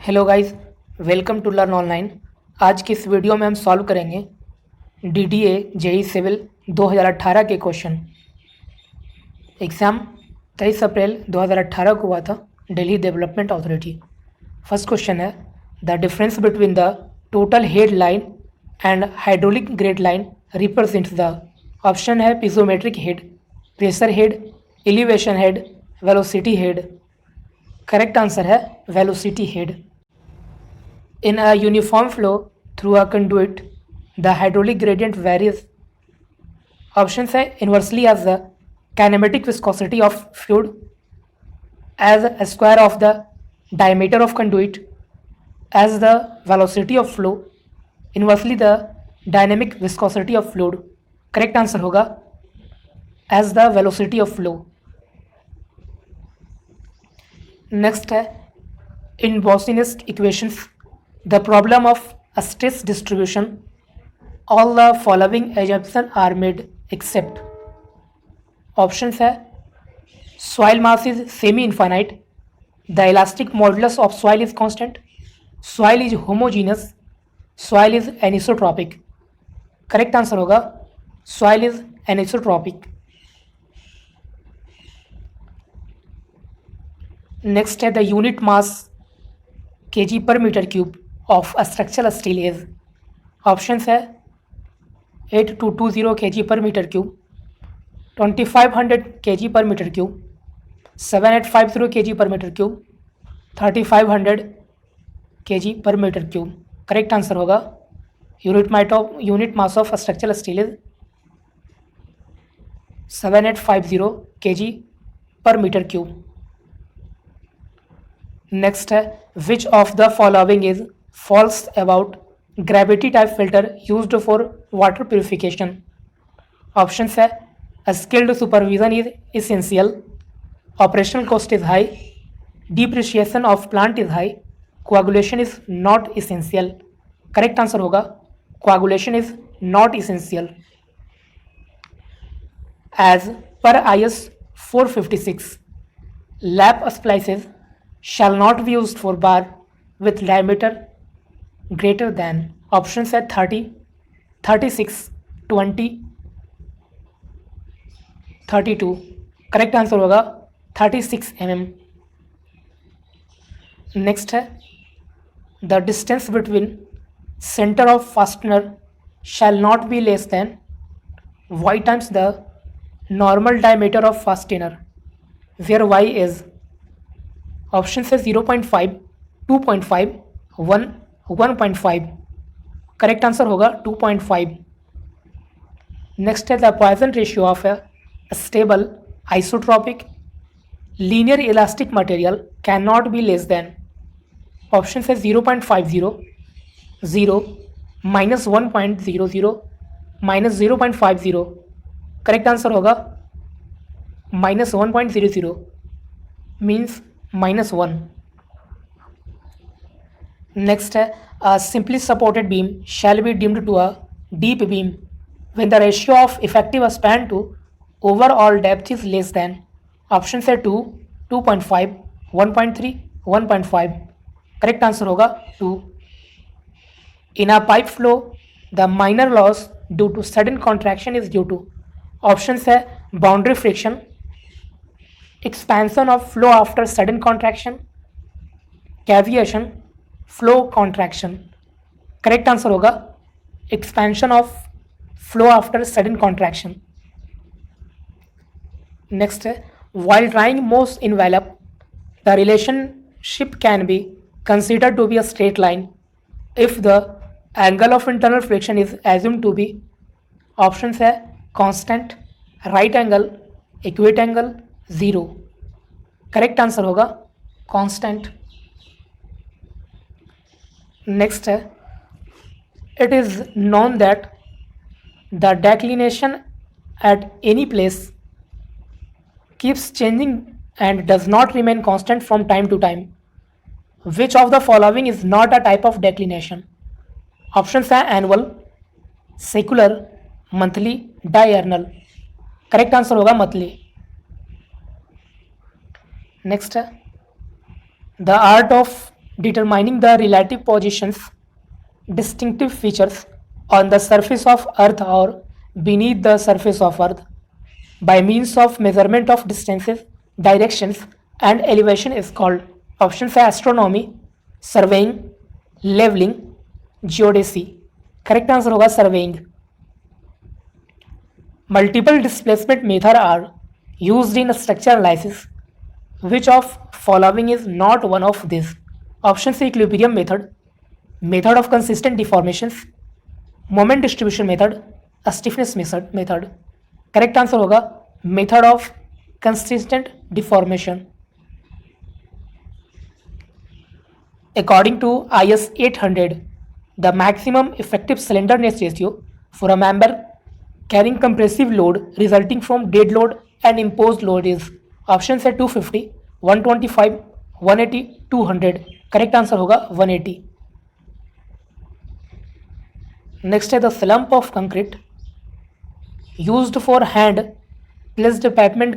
Hello guys, welcome to learn online. आज की इस वीडियो में हम सॉल्व करेंगे डीडीए जेई सिविल 2018 के क्वेश्चन। एग्ज़ाम 23 अप्रैल 2018 को हुआ था, Delhi development authority. First question है, the difference between the total head line and hydraulic grade line represents the. Option है piezometric head, pressure head, elevation head, velocity head. Correct answer है velocity head. In a uniform flow through a conduit, the hydraulic gradient varies. Options है inversely as the kinematic viscosity of fluid, as a square of the diameter of conduit, as the velocity of flow, inversely the dynamic viscosity of fluid. Correct answer होगा as the velocity of flow. Next है in Bosnius equations, the problem of a stress distribution, all the following assumptions are made except. Options है soil mass is semi infinite, the elastic modulus of soil is constant, soil is homogeneous, soil is anisotropic. Correct answer होगा soil is anisotropic. Next है the unit mass kg per meter cube of a structural steel is. Options है 8220 kg per meter cube, 2500 kg per meter cube, 7850 kg per meter cube, 3500 kg per meter cube. Correct answer होगा unit mass of structural steel is 7850 kg per meter cube. Next है which of the following is false about gravity type filter used for water purification. Options है skilled supervision is essential, operational cost is high, depreciation of plant is high, coagulation is not essential. Correct answer होगा coagulation is not essential. As per IS 456 lap splices shall not be used for bar with diameter greater than. Options है 30, 36, 20, 32. Correct answer होगा 36 mm. Next है the distance between centre of fastener shall not be less than y times the normal diameter of fastener, where y is. Option है 0.5, 2.5, 1, 1.5. Correct answer होगा 2.5. Next है the Poisson ratio of a stable isotropic linear elastic material can not be less than. Option है 0.50, 0, -1.00, -0.50. Correct answer होगा -1.00 means -1. Next है simply supported beam shall be deemed to a deep beam when the ratio of effective span to overall depth is less than. Option है 2, 2.5, 1.3, 1.5. Correct answer होगा 2. In a pipe flow the minor loss due to sudden contraction is due to. Option है boundary friction, expansion of flow after sudden contraction, cavitation, flow contraction. Correct answer होगा expansion of flow after sudden contraction. Next है while drying moss envelope the relationship can be considered to be a straight line if the angle of internal friction is assumed to be. options है constant, right angle, acute angle, 0. Correct answer होगा constant. Next है it is known that the declination at any place keeps changing and does not remain constant from time to time. Which of the following is not a type of declination. Options है annual, secular, monthly, diurnal. Correct answer होगा monthly. Next है the art of determining the relative positions, distinctive features on the surface of Earth or beneath the surface of Earth by means of measurement of distances, directions, and elevation is called. Options है astronomy, surveying, leveling, geodesy. Correct answer होगा surveying. Multiple displacement method are used in structure analysis. Which of following is not one of these? Option C equilibrium method, method of consistent deformations, moment distribution method, stiffness method. Correct answer होगा method of consistent deformation. According to IS 800, the maximum effective slenderness ratio for a member carrying compressive load resulting from dead load and imposed load is. Options है 250, 125, 180, 200. Correct answer होगा 180. Next है the slump of concrete used for hand placed pavement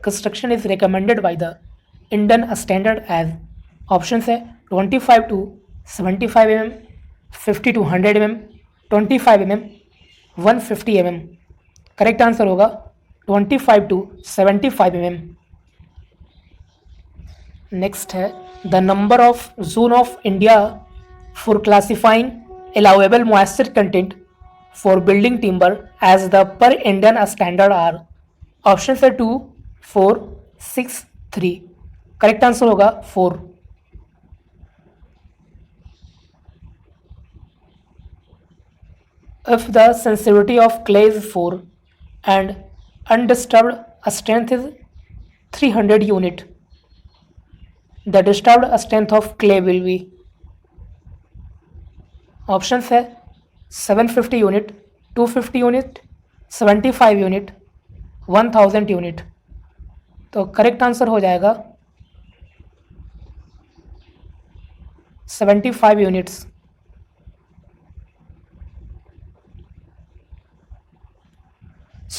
construction is recommended by the Indian standard as. Options है 25 to 75 mm, 50 to 100 mm, 25 mm, 150 mm. Correct answer होगा 25 to 75 mm. Next है the number of zone of India for classifying allowable moisture content for building timber as the per Indian standard are. Options are 2, 4, 6, 3. Correct answer होगा 4. If the sensitivity of clay is 4 and undisturbed strength is 300 unit, the disturbed strength of clay will be. Options है 750 unit, 250 unit, 75 unit, 1000 unit. तो correct answer हो जाएगा 75 units.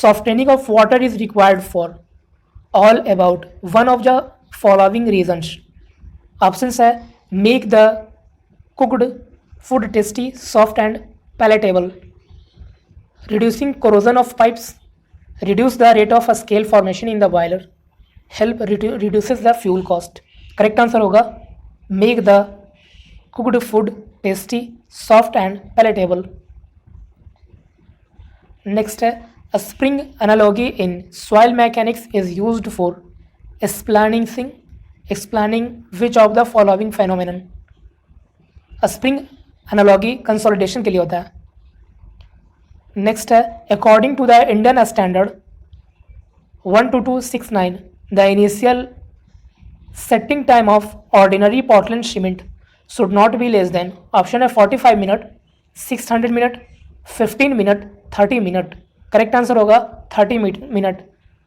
Softening of water is required for all about one of the following reasons. Options है make the cooked food tasty, soft and palatable, reducing corrosion of pipes, reduce the rate of scale formation in the boiler, help reduces the fuel cost. Correct answer होगा make the cooked food tasty, soft and palatable. Next है a spring analogy in soil mechanics is used for explaining which of the following phenomenon. A spring analogy consolidation के लिए होता है. Next है according to the Indian standard 12269 the initial setting time of ordinary Portland cement should not be less than. Option है 45 minute, 600 minute, 15 minute, 30 minute. Correct answer होगा 30 minute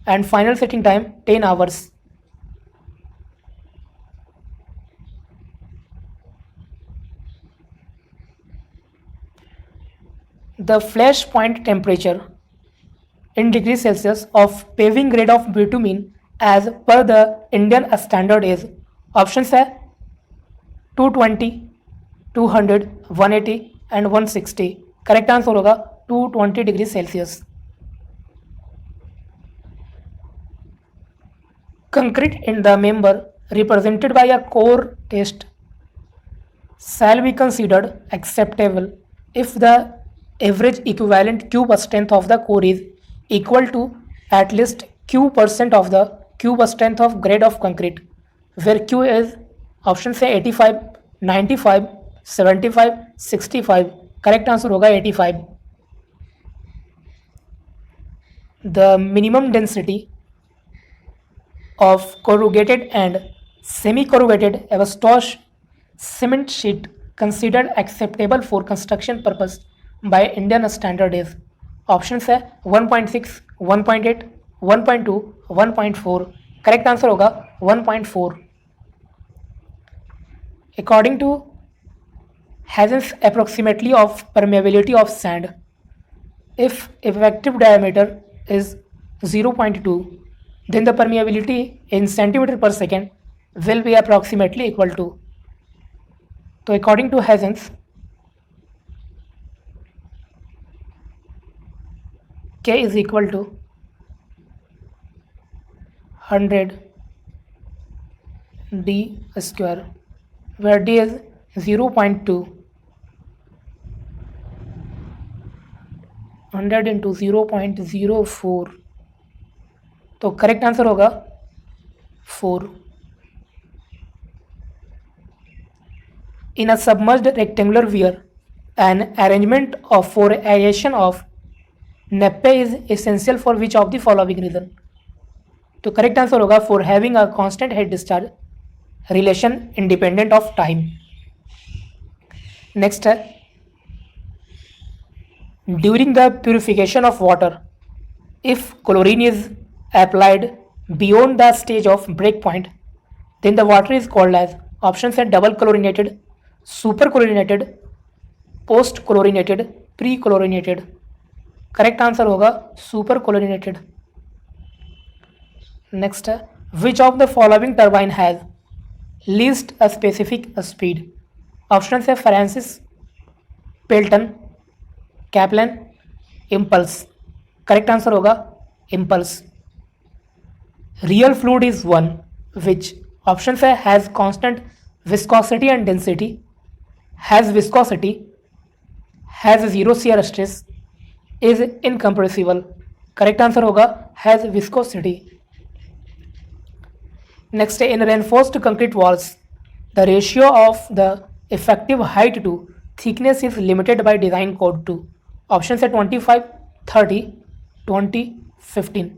and final setting time 10 hours. The flash point temperature in degrees Celsius of paving grade of bitumen as per the Indian standard is. Options है 220, 200, 180 and 160. Correct answer होगा 220 degree Celsius. Concrete in the member represented by a core test shall be considered acceptable if the average equivalent cube strength of the core is equal to at least Q% of the cube strength of grade of concrete, where Q is. Option से 85, 95, 75, 65. Correct answer होगा 85. The minimum density of corrugated and semi-corrugated asbestos cement sheet considered acceptable for construction purpose by Indian standard is. Options है 1.6, 1.8, 1.2, 1.4. Correct answer होगा 1.4. According to Hazen's approximately of permeability of sand, if effective diameter is 0.2, then the permeability in centimeter per second will be approximately equal to. तो according to Hazen's K is equal to 100 d square, where d is 0.2, 100 into 0.04, तो correct answer होगा 4. In a submerged rectangular weir, an arrangement of 4 aeration of Neppe is essential for which of the following reason? तो correct answer होगा for having a constant head discharge relation independent of time. Next है, during the purification of water, if chlorine is applied beyond the stage of break point, then the water is called as, options है double chlorinated, super chlorinated, post chlorinated, pre chlorinated. Correct answer होगा super chlorinated. Next है, which of the following turbine has least a specific speed? Option है Francis, Pelton, Kaplan, impulse. Correct answer होगा impulse. Real fluid is one which, option है has constant viscosity and density, has viscosity, has zero shear stress, is incompressible. Correct answer होगा has viscosity. Next, in reinforced concrete walls the ratio of the effective height to thickness is limited by design code to. Option है 25, 30, 20, 15.